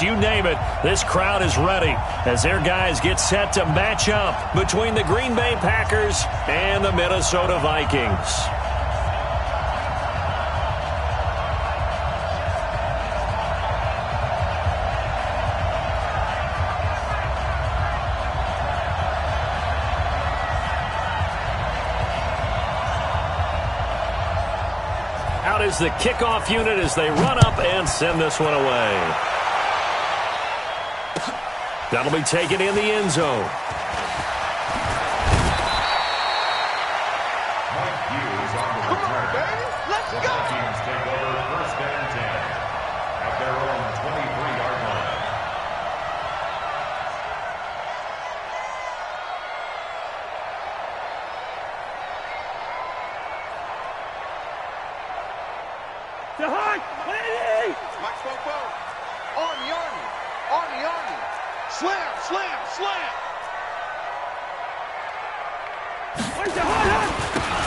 You name it, this crowd is ready as their guys get set to match up between the Green Bay Packers and the Minnesota Vikings. Out is the kickoff unit as they run up and send this one away. That'll be taken in the end zone. Come on, baby. Let's go. Vikings take over 1st and 10 at their own 23-yard line. Mike Spopo. Army. Slam.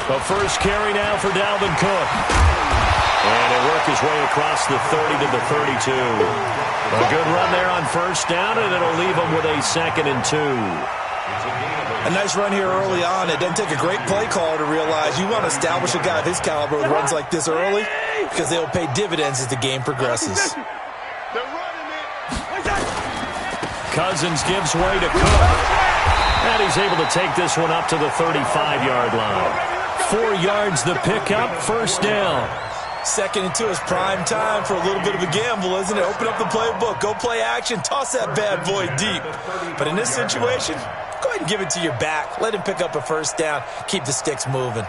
The first carry now for Dalvin Cook. And he'll work his way across the 30 to the 32. A good run there on 1st down, and it'll leave him with a 2nd and 2. A nice run here early on. It doesn't take a great play caller to realize you want to establish a guy of his caliber with runs like this early because they'll pay dividends as the game progresses. They're running it. Cousins gives way to Cook. And he's able to take this one up to the 35-yard line. 4 yards the pickup, 1st down. 2nd and 2 is prime time for a little bit of a gamble, isn't it? Open up the playbook, go play action, toss that bad boy deep. But in this situation, go ahead and give it to your back. Let him pick up a 1st down, keep the sticks moving.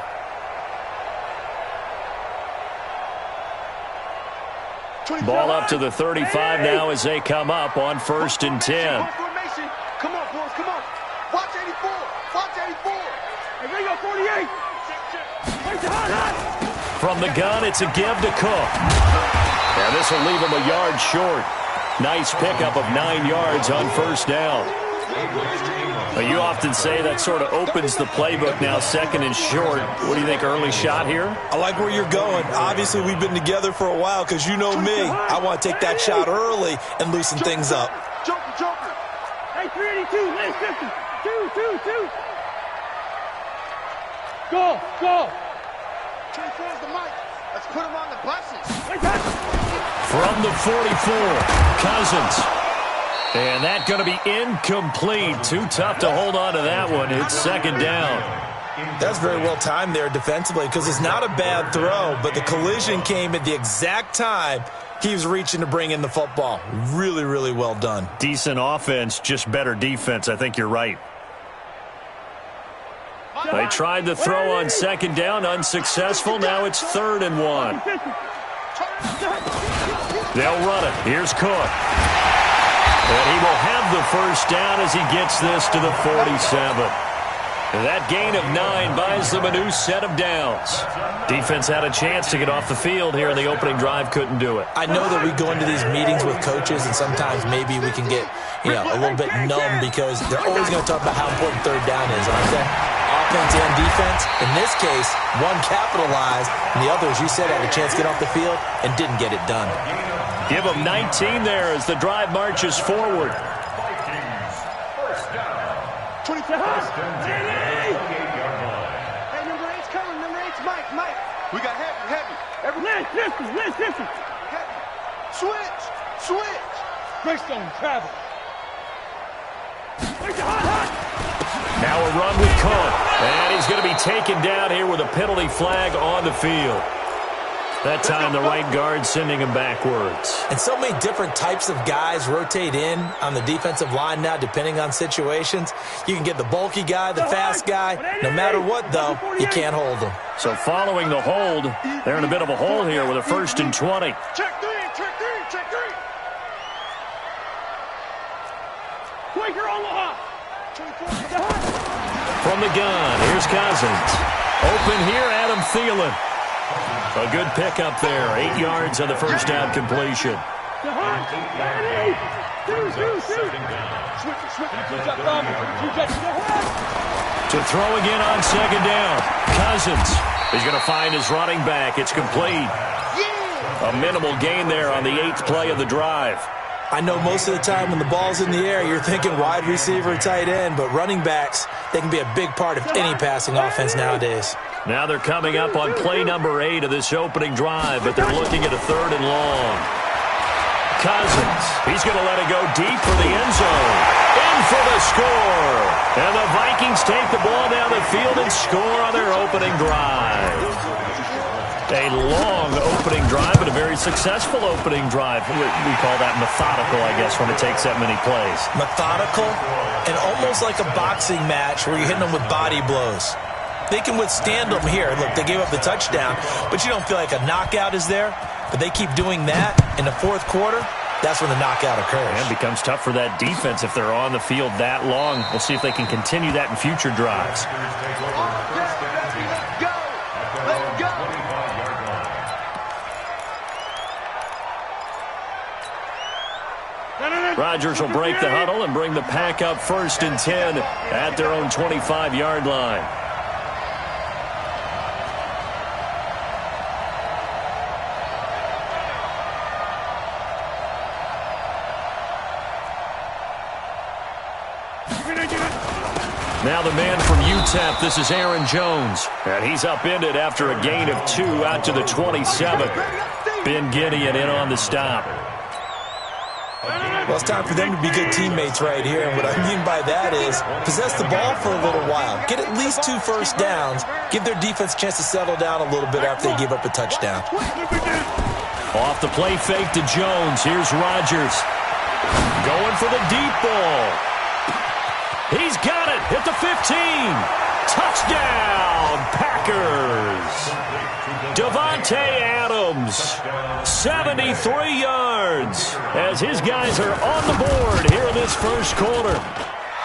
Ball up to the 35 now as they come up on 1st and 10. Come on, boys, come on. Watch 84. Hey, there you go, 48. From the gun, it's a give to Cook. And this will leave him a yard short. Nice pickup of 9 yards on 1st down. You often say that sort of opens the playbook now, 2nd and short. What do you think, early shot here? I like where you're going. Obviously, we've been together for a while because you know me. I want to take that shot early and loosen things up. Joker. Hey, 382, lane 50. 2. Go. 24's the mic. Let's put him on the buses. From the 44, Cousins. And that going to be incomplete. Too tough to hold on to that one. It's 2nd down. That's very well timed there defensively because it's not a bad throw, but the collision came at the exact time he was reaching to bring in the football. Really, really well done. Decent offense, just better defense. I think you're right. They tried the throw on 2nd down, unsuccessful. Now it's 3rd and 1. They'll run it. Here's Cook. And he will have the 1st down as he gets this to the 47. And that gain of 9 buys them a new set of downs. Defense had a chance to get off the field here in the opening drive, couldn't do it. I know that we go into these meetings with coaches, and sometimes maybe we can get, a little bit numb because they're always going to talk about how important 3rd down is, aren't they? Offense and defense. In this case, one capitalized, and the other, as you said, had a chance to get off the field and didn't get it done. Give them 19 there as the drive marches forward. 24. Hey, number 8's coming. Number 8's Mike. We got heavy. Listen. Switch. Greystone, travel. Now a run with Cook. And he's going to be taken down here with a penalty flag on the field. That time the right guard sending him backwards. And so many different types of guys rotate in on the defensive line now depending on situations. You can get the bulky guy, the fast guy. No matter what, though, you can't hold them. So following the hold, they're in a bit of a hole here with a 1st and 20. Check three. Quaker Omaha. From the gun, here's Cousins. Open here, Adam Thielen. A good pickup there. 8 yards on the 1st down completion. To throw again on 2nd down. Cousins is going to find his running back. It's complete. A minimal gain there on the 8th play of the drive. I know most of the time when the ball's in the air, you're thinking wide receiver, tight end, but running backs, they can be a big part of any passing offense nowadays. Now they're coming up on play number 8 of this opening drive, but they're looking at a 3rd and long. Cousins, he's going to let it go deep for the end zone. In for the score. And the Vikings take the ball down the field and score on their opening drive. A long opening drive, but a very successful opening drive. We call that methodical, I guess, when it takes that many plays. Methodical and almost like a boxing match where you're hitting them with body blows. They can withstand them here. Look, they gave up the touchdown, but you don't feel like a knockout is there. But they keep doing that in the 4th quarter. That's when the knockout occurs. And it becomes tough for that defense if they're on the field that long. We'll see if they can continue that in future drives. Rodgers will break the huddle and bring the pack up 1st and 10 at their own 25-yard line. Now the man from UTEP, this is Aaron Jones. And he's upended after a gain of 2 out to the 27. Ben Gideon in on the stop. Well, it's time for them to be good teammates right here. And what I mean by that is possess the ball for a little while. Get at least 2 first downs. Give their defense a chance to settle down a little bit after they give up a touchdown. Off the play fake to Jones. Here's Rodgers. Going for the deep ball. He's got it. Hit the 15. Touchdown, Packers. Davante Adams, 73 yards, as his guys are on the board here in this 1st quarter.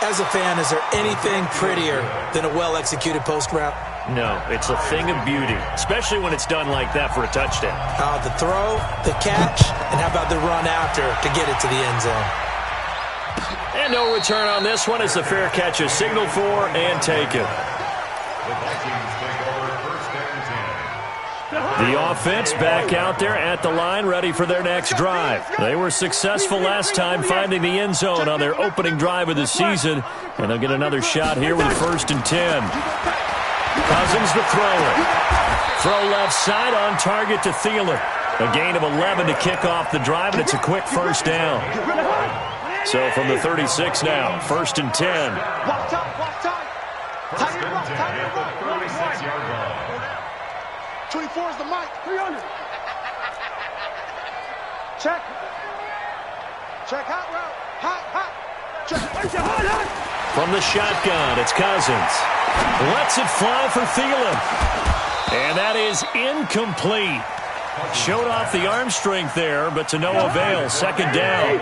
As a fan, is there anything prettier than a well-executed post route? No, it's a thing of beauty, especially when it's done like that for a touchdown. The throw, the catch, and how about the run after to get it to the end zone? And no return on this one as the fair catch is signaled for and taken. The offense back out there at the line, ready for their next drive. They were successful last time finding the end zone on their opening drive of the season, and they'll get another shot here with 1st and 10. Cousins the thrower. Throw left side on target to Thielen. A gain of 11 to kick off the drive, and it's a quick 1st down. So from the 36 now, 1st and 10. Walk time. 24 is the mic. 300. Check. Hot route. Hot. Check. Hot. From the shotgun, it's Cousins. Lets it fly for Thielen. And that is incomplete. Showed off the arm strength there, but to no avail. 2nd down.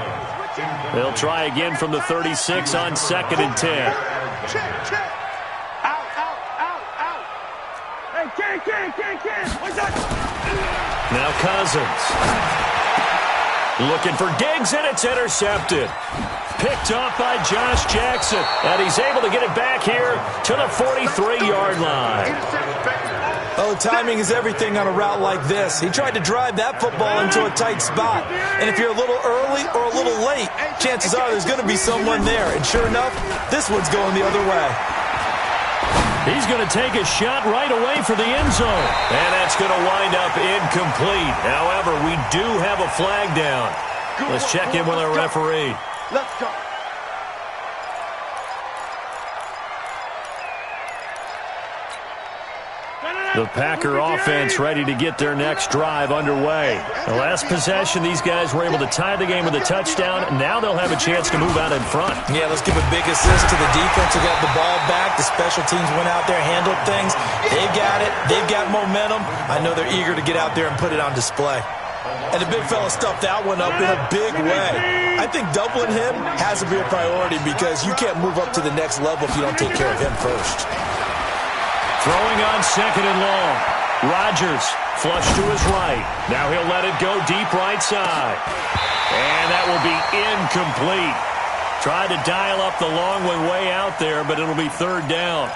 They'll try again from the 36 on 2nd and 10. Check. Out. Hey, can't. Now Cousins. Looking for Diggs, and it's intercepted. Picked off by Josh Jackson, and he's able to get it back here to the 43-yard line. Oh, timing is everything on a route like this. He tried to drive that football into a tight spot. And if you're a little early or a little late, chances are there's going to be someone there. And sure enough, this one's going the other way. He's going to take a shot right away for the end zone. And that's going to wind up incomplete. However, we do have a flag down. Let's check in with our referee. Let's go. The Packer offense ready to get their next drive underway. The last possession, these guys were able to tie the game with a touchdown. Now they'll have a chance to move out in front. Yeah, let's give a big assist to the defense who got the ball back. The special teams went out there, handled things. They've got it. They've got momentum. I know they're eager to get out there and put it on display. And the big fella stuffed that one up in a big way. I think doubling him has to be a priority because you can't move up to the next level if you don't take care of him first. Throwing on 2nd and long. Rodgers flush to his right. Now he'll let it go deep right side. And that will be incomplete. Tried to dial up the long one way out there, but it'll be 3rd down.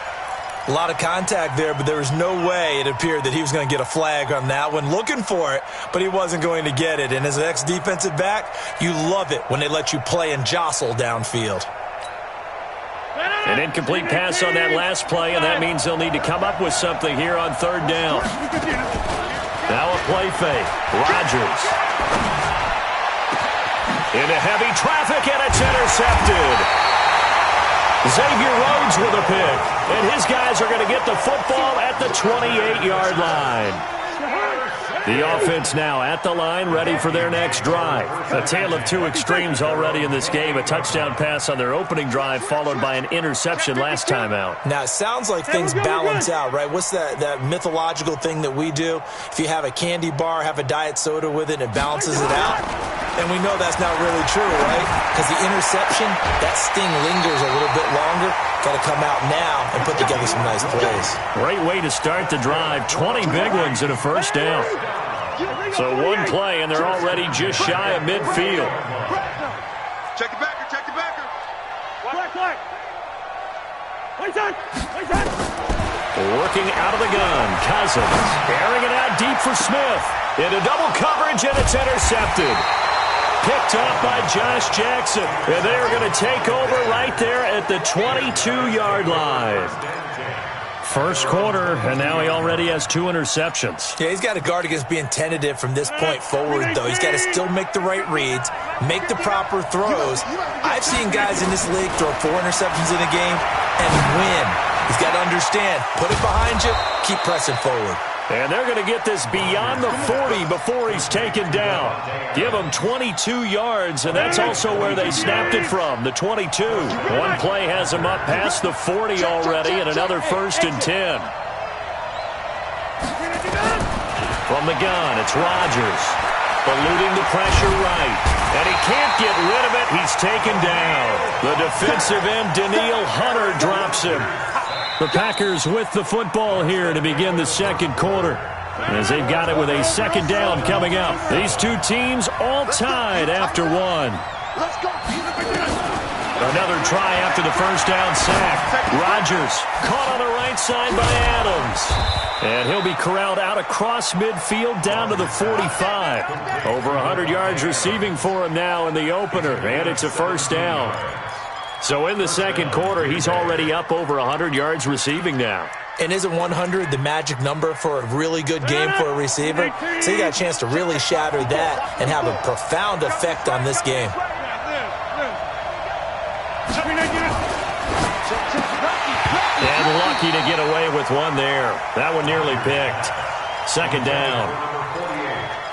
A lot of contact there, but there was no way it appeared that he was going to get a flag on that one. Looking for it, but he wasn't going to get it. And as an ex-defensive back, you love it when they let you play and jostle downfield. An incomplete pass on that last play, and that means they'll need to come up with something here on third down. Now a play fake. Rodgers. Into heavy traffic, and it's intercepted. Xavier Rhodes with a pick, and his guys are going to get the football at the 28-yard line. The offense now at the line, ready for their next drive. A tale of two extremes already in this game. A touchdown pass on their opening drive, followed by an interception last time out. Now, it sounds like things balance out, right? What's that mythological thing that we do? If you have a candy bar, have a diet soda with it, and it balances it out. And we know that's not really true, right? Because the interception, that sting lingers a little bit longer. Got to come out now and put together some nice plays. Great way to start the drive. 20 big ones and a first down. So one play, and they're already just shy of midfield. Check the backer, check the backer. Black. Wait on. Working out of the gun. Cousins airing it out deep for Smith. Into double coverage, and it's intercepted. Picked off by Josh Jackson. And they are going to take over right there at the 22-yard line. First quarter, and now he already has 2 interceptions. Yeah, he's got to guard against being tentative from this point forward, though. He's got to still make the right reads, make the proper throws. I've seen guys in this league throw 4 interceptions in a game and win. He's got to understand, put it behind you, keep pressing forward. And they're going to get this beyond the 40 before he's taken down. Give him 22 yards, and that's also where they snapped it from, the 22. One play has him up past the 40 already, and another 1st and 10. From the gun, it's Rodgers. Eluding the pressure right. And he can't get rid of it. He's taken down. The defensive end, Danielle Hunter, drops him. The Packers with the football here to begin the second quarter, as they've got it with a second down coming up. These two teams all tied after one. Another try after the first down sack. Rodgers caught on the right side by Adams. And he'll be corralled out across midfield down to the 45. Over 100 yards receiving for him now in the opener, and it's a first down. So in the second quarter, he's already up over 100 yards receiving now. And isn't 100 the magic number for a really good game for a receiver? So you got a chance to really shatter that and have a profound effect on this game. And lucky to get away with one there. That one nearly picked. Second down.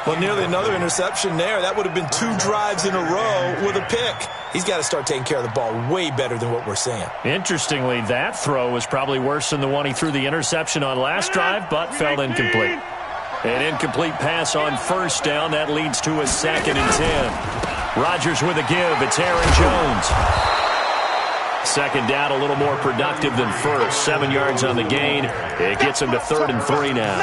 Well, nearly another interception there. That would have been 2 drives in a row with a pick. He's got to start taking care of the ball way better than what we're seeing. Interestingly, that throw was probably worse than the one he threw the interception on last drive, but fell incomplete. An incomplete pass on first down. That leads to a 2nd and 10. Rodgers with a give. It's Aaron Jones. Second down, a little more productive than first. 7 yards on the gain. It gets him to 3rd and 3 now.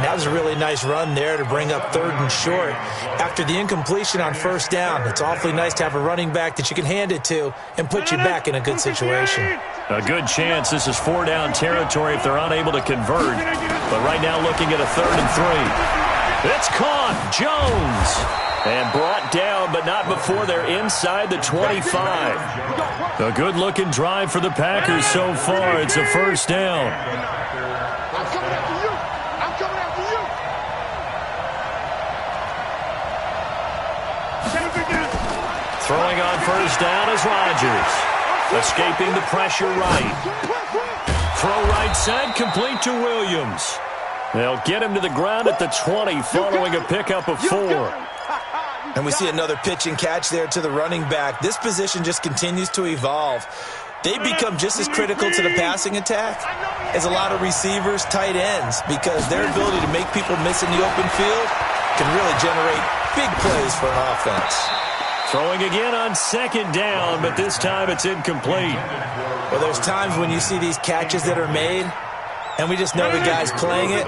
That was a really nice run there to bring up 3rd and short. After the incompletion on first down, it's awfully nice to have a running back that you can hand it to and put you back in a good situation. A good chance. This is 4-down territory if they're unable to convert. But right now looking at a 3rd and 3. It's caught. Jones. And brought down, but not before they're inside the 25. A good-looking drive for the Packers so far. It's a first down. I'm coming after you. I'm coming after you. Throwing on first down is Rodgers. Escaping the pressure right. Throw right side, complete to Williams. They'll get him to the ground at the 20 following a pickup of 4. And we see another pitch and catch there to the running back. This position just continues to evolve. They become just as critical to the passing attack as a lot of receivers, tight ends, because their ability to make people miss in the open field can really generate big plays for an offense. Throwing again on second down, but this time it's incomplete. Well, there's times when you see these catches that are made, and we just know the guys playing it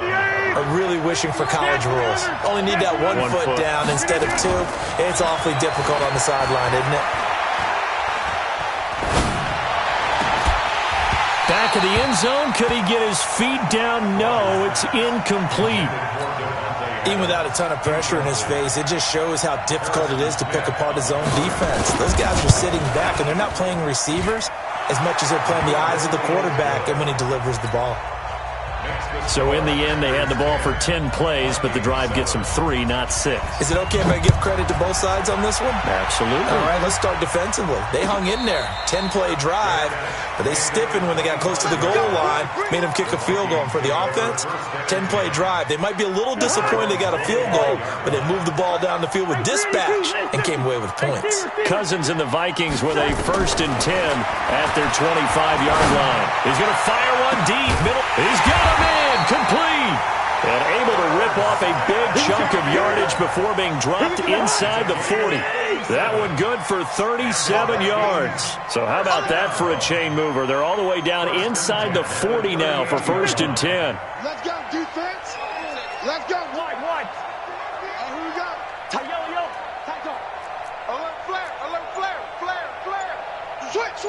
are really wishing for college rules. Only need that one foot down instead of 2. It's awfully difficult on the sideline, isn't it? Back back of the end zone. Could he get his feet down? No, it's incomplete. Even without a ton of pressure in his face, it just shows how difficult it is to pick apart his own defense. Those guys are sitting back, and they're not playing receivers as much as they're playing the eyes of the quarterback and when he delivers the ball. So in the end, they had the ball for 10 plays, but the drive gets them 3, not 6. Is it okay if I give credit to both sides on this one? Absolutely. All right, let's start defensively. They hung in there. 10-play drive, but they stiffened when they got close to the goal line, made them kick a field goal. And for the offense, 10-play drive. They might be a little disappointed they got a field goal, but they moved the ball down the field with dispatch and came away with points. Cousins and the Vikings with a 1st and 10 at their 25-yard line. He's going to fire one deep. Middle. He's got him in. Complete. And able to rip off a big chunk of yardage before being dropped inside the 40. That one good for 37 yards. So how about that for a chain mover? They're all the way down inside the 40 now for 1st and 10. Let's go, defense. Let's go. Wide. Who we got? Yellow. Tight on. Alert flare. Switch.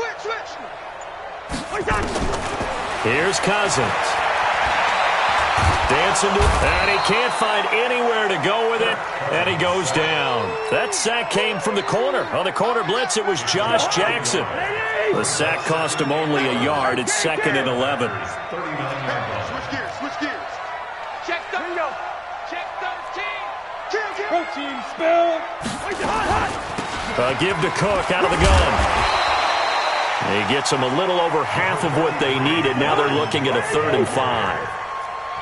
Here's Cousins. Dancing to it, and he can't find anywhere to go with it, and he goes down. That sack came from the corner. On the corner blitz, it was Josh Jackson. The sack cost him only a yard. It's 2nd and 11. Switch gears. Check 13. Protein spill. Give to Cook out of the gun. He gets them a little over half of what they needed. Now they're looking at a 3rd and 5.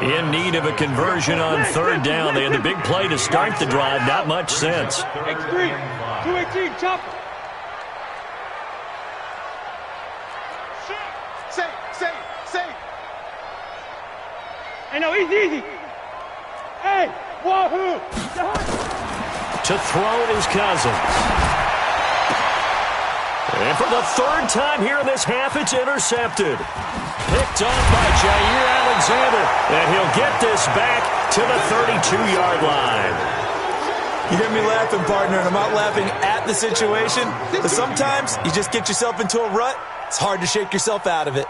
In need of a conversion on 3rd down. They had the big play to start the drive. Not much sense. X3, 218, chop. Safe. Hey, no, easy. Hey, wahoo. To throw is Cousins. And for the 3rd time here in this half, it's intercepted. Picked off by Jair Alexander. And he'll get this back to the 32-yard line. You hear me laughing, partner, and I'm not laughing at the situation. But sometimes you just get yourself into a rut. It's hard to shake yourself out of it.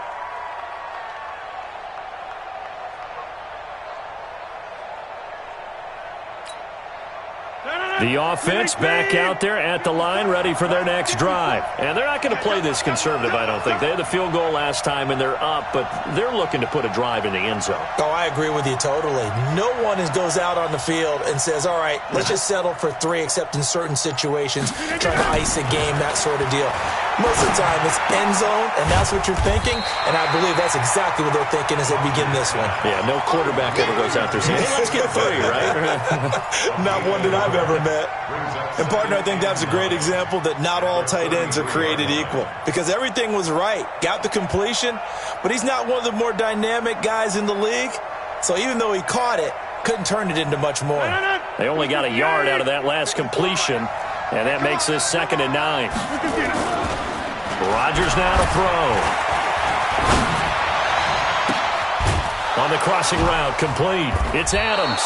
The offense back out there at the line, ready for their next drive. And they're not going to play this conservative, I don't think. They had the field goal last time, and they're up, but they're looking to put a drive in the end zone. Oh, I agree with you totally. No one goes out on the field and says, all right, let's just settle for 3, except in certain situations, trying to ice a game, that sort of deal. Most of the time, it's end zone, and that's what you're thinking, and I believe that's exactly what they're thinking as they begin this one. Yeah, no quarterback ever goes out there saying, hey, let's get 3, right? Not one that I've ever met. And, partner, I think that's a great example that not all tight ends are created equal, because everything was right. Got the completion, but he's not one of the more dynamic guys in the league, so even though he caught it, couldn't turn it into much more. They only got a yard out of that last completion, and that makes this 2nd and 9. Rodgers now to throw. On the crossing route, complete. It's Adams.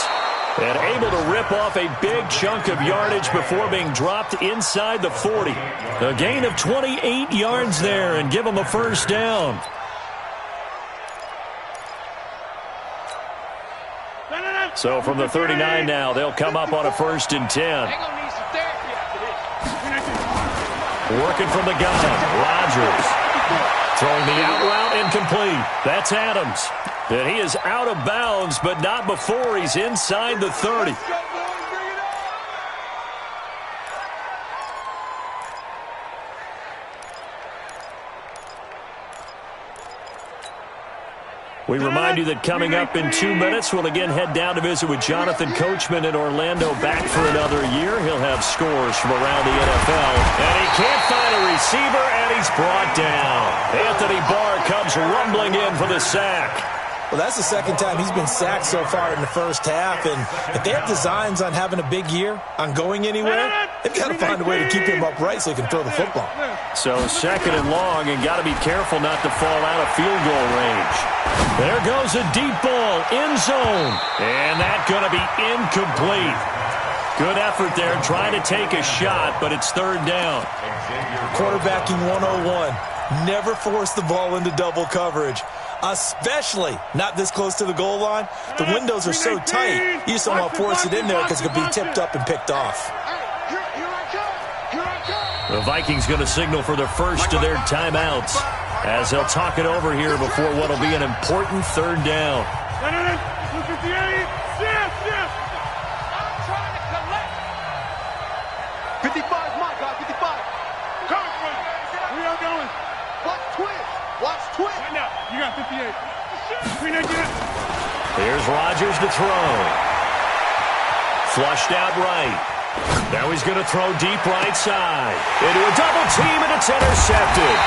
And able to rip off a big chunk of yardage before being dropped inside the 40. A gain of 28 yards there and give them a 1st down. So from the 39 now, they'll come up on a 1st and 10. Working from the gun, Rodgers. Throwing the out route, incomplete. That's Adams. And he is out of bounds, but not before he's inside the 30. We remind you that coming up in 2 minutes, we'll again head down to visit with Jonathan Coachman in Orlando, back for another year. He'll have scores from around the NFL. And he can't find a receiver, and he's brought down. Anthony Barr comes rumbling in for the sack. Well, that's the 2nd time he's been sacked so far in the first half, and if they have designs on having a big year, on going anywhere, they've got to find a way to keep him upright so he can throw the football. So 2nd and long, and got to be careful not to fall out of field goal range. There goes a deep ball, end zone, and that's going to be incomplete. Good effort there, trying to take a shot, but it's 3rd down. Quarterbacking 101. never force the ball into double coverage, especially not this close to the goal line. The windows are so tight, you just don't want to force it in there because it could be tipped up and picked off. The Vikings going to signal for the first of their timeouts as they'll talk it over here before what will be an important third down. 55, my guy, 55. Come from. We are going. Watch twist. Watch twist. Right now. You got 58. Here's Rodgers to throw. Flushed out right. Now he's going to throw deep right side. Into a double team, and it's intercepted.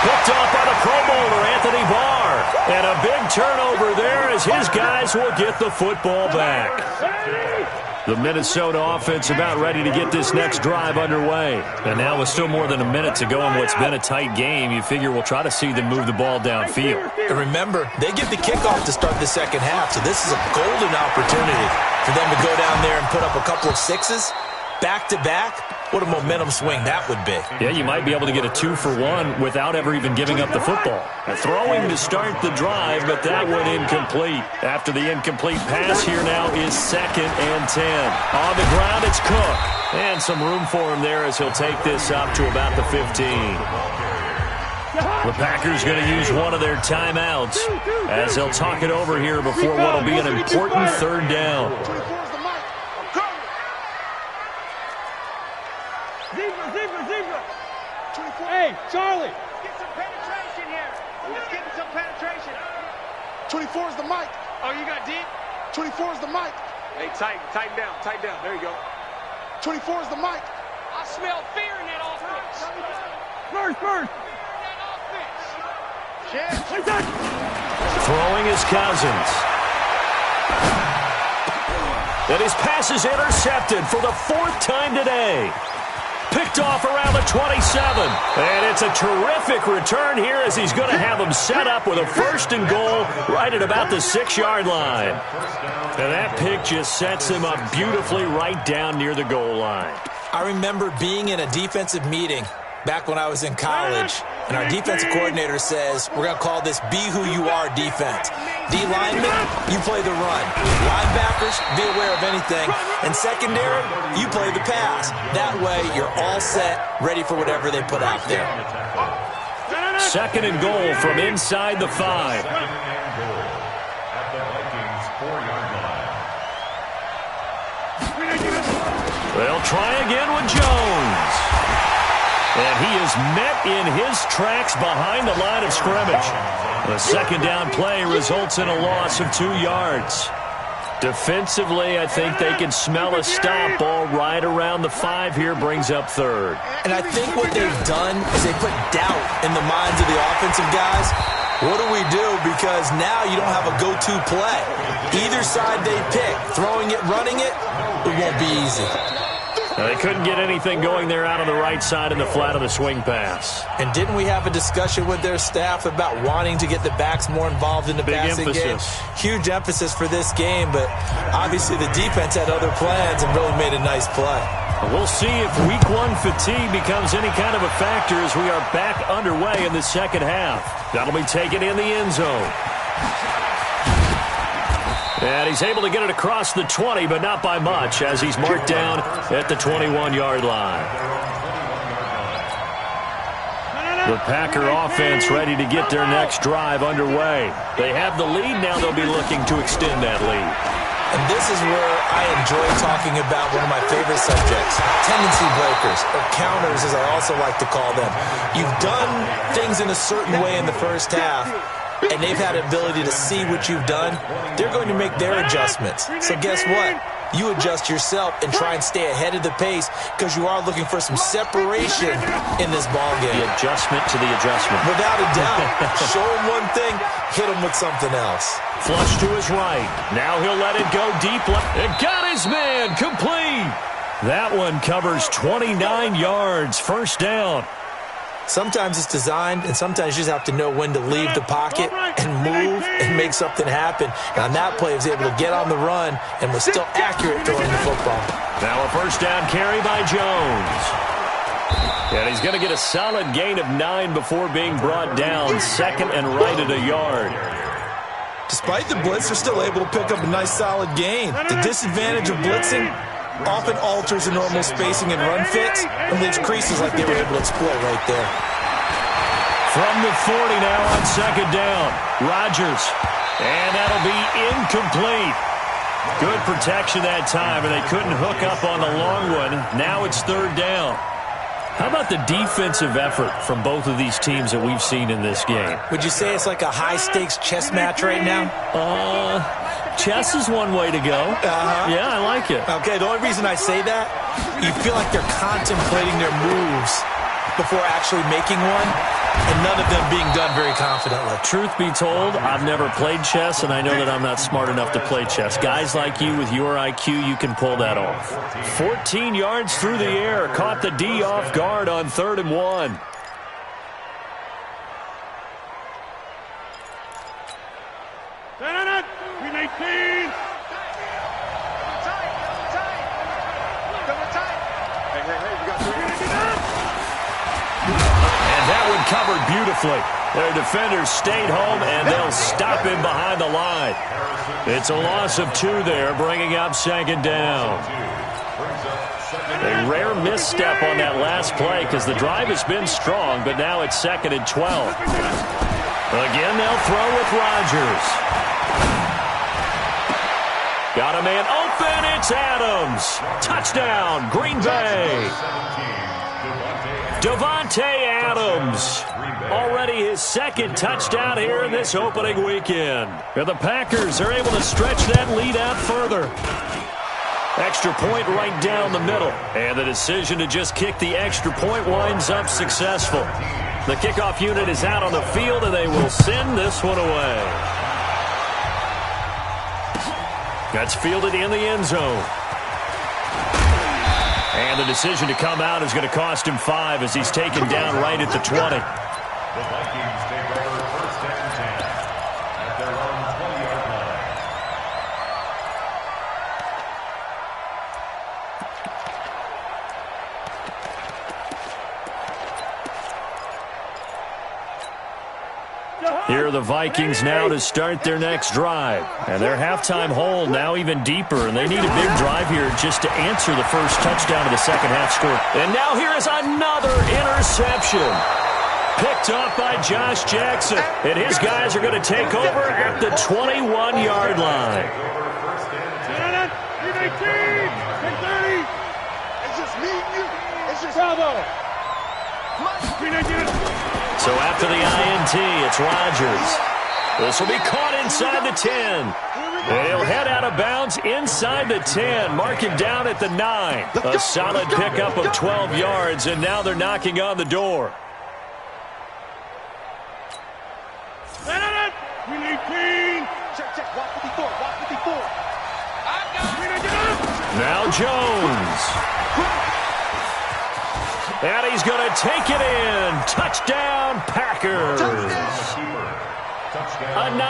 Picked off by the Pro Bowler, Anthony Barr. And a big turnover there as his guys will get the football back. The Minnesota offense about ready to get this next drive underway. And now with still more than a minute to go in what's been a tight game, you figure we'll try to see them move the ball downfield. And remember, they get the kickoff to start the second half, so this is a golden opportunity for them to go down there and put up a couple of sixes back-to-back. What a momentum swing that would be. Yeah, you might be able to get a 2-for-1 without ever even giving up the football. Throwing to start the drive, but that one incomplete. After the incomplete pass, here now is 2nd and 10. On the ground, it's Cook. And some room for him there as he'll take this up to about the 15. The Packers going to use one of their timeouts as they'll talk it over here before what will be an important third down. Hey, Charlie. Get some penetration here. Let's get some penetration. 24 is the mic. Oh, you got deep? 24 is the mic. Hey, tighten down. There you go. 24 is the mic. I smell fear in that offense. First. Throwing his Cousins. And his pass is intercepted for the 4th time today. Picked off around the 27. And it's a terrific return here as he's going to have them set up with a 1st and goal right at about the 6-yard line. And that pick just sets him up beautifully right down near the goal line. I remember being in a defensive meeting back when I was in college, and our defensive coordinator says, we're going to call this Be Who You Are defense. D-linemen, you play the run. Linebackers, be aware of anything. And secondary, you play the pass. That way, you're all set, ready for whatever they put out there. 2nd and goal from inside the 5. They'll try again with Jones. And he is met in his tracks behind the line of scrimmage. The 2nd down play results in a loss of 2 yards. Defensively, I think they can smell a stop ball right around the 5 here, brings up 3rd. And I think what they've done is they put doubt in the minds of the offensive guys. What do we do? Because now you don't have a go-to play. Either side they pick, throwing it, running it, it won't be easy. They couldn't get anything going there out on the right side in the flat of the swing pass. And didn't we have a discussion with their staff about wanting to get the backs more involved in the passing game? Huge emphasis for this game, but obviously the defense had other plans and really made a nice play. We'll see if week 1 fatigue becomes any kind of a factor as we are back underway in the second half. That'll be taken in the end zone. And he's able to get it across the 20, but not by much, as he's marked down at the 21-yard line. The Packer offense ready to get their next drive underway. They have the lead. Now they'll be looking to extend that lead. And this is where I enjoy talking about one of my favorite subjects, tendency breakers, or counters as I also like to call them. You've done things in a certain way in the first half, and they've had an ability to see what you've done. They're going to make their adjustments. So guess what? You adjust yourself and try and stay ahead of the pace because you are looking for some separation in this ball game. The adjustment to the adjustment. Without a doubt. Show him one thing, hit him with something else. Flush to his right. Now he'll let it go deep left. And got his man complete. That one covers 29 yards. 1st down. Sometimes it's designed, and sometimes you just have to know when to leave the pocket and move and make something happen. And on that play, he was able to get on the run and was still accurate throwing the football. Now a 1st down carry by Jones. And he's going to get a solid gain of 9 before being brought down. Second and right at a yard. Despite the blitz, they're still able to pick up a nice solid gain. The disadvantage of blitzing often alters the normal spacing and run fits and leaves creases like they were able to exploit right there. From the 40 now on second down. Rodgers. And that'll be incomplete. Good protection that time, and they couldn't hook up on the long one. Now it's third down. How about the defensive effort from both of these teams that we've seen in this game? Would you say it's like a high-stakes chess match right now? Chess is one way to go. Yeah, I like it. Okay, the only reason I say that, you feel like they're contemplating their moves before actually making one, and none of them being done very confidently. Truth be told, I've never played chess, and I know that I'm not smart enough to play chess. Guys like you with your IQ, you can pull that off. 14 yards through the air. Caught the D off guard on 3rd and 1. Covered beautifully. Their defenders stayed home, and they'll stop him behind the line. It's a loss of 2 there, bringing up second down. A rare misstep on that last play because the drive has been strong, but now it's 2nd and 12. Again, they'll throw with Rodgers. Got a man open. It's Adams. Touchdown, Green Bay. Davante Adams, already his 2nd touchdown here in this opening weekend. And the Packers are able to stretch that lead out further. Extra point right down the middle. And the decision to just kick the extra point winds up successful. The kickoff unit is out on the field, and they will send this one away. That's fielded in the end zone. And the decision to come out is going to cost him 5 as he's taken down right at the 20. The Vikings take over 1st and 10 at their own 20-yard line. Here are the Vikings now to start their next drive. And their halftime hole now even deeper, and they need a big drive here just to answer the first touchdown of the second half score. And now here is another interception. Picked off by Josh Jackson. And his guys are going to take over at the 21-yard line. It's just me and you. It's just Bravo. So after the INT, it's Rodgers. This will be caught inside the 10. And he'll head out of bounds inside the 10. Mark him down at the 9. A solid pickup of 12 yards, and now they're knocking on the door. Now Jones. And he's going to take it in. Touchdown, Packers. A 9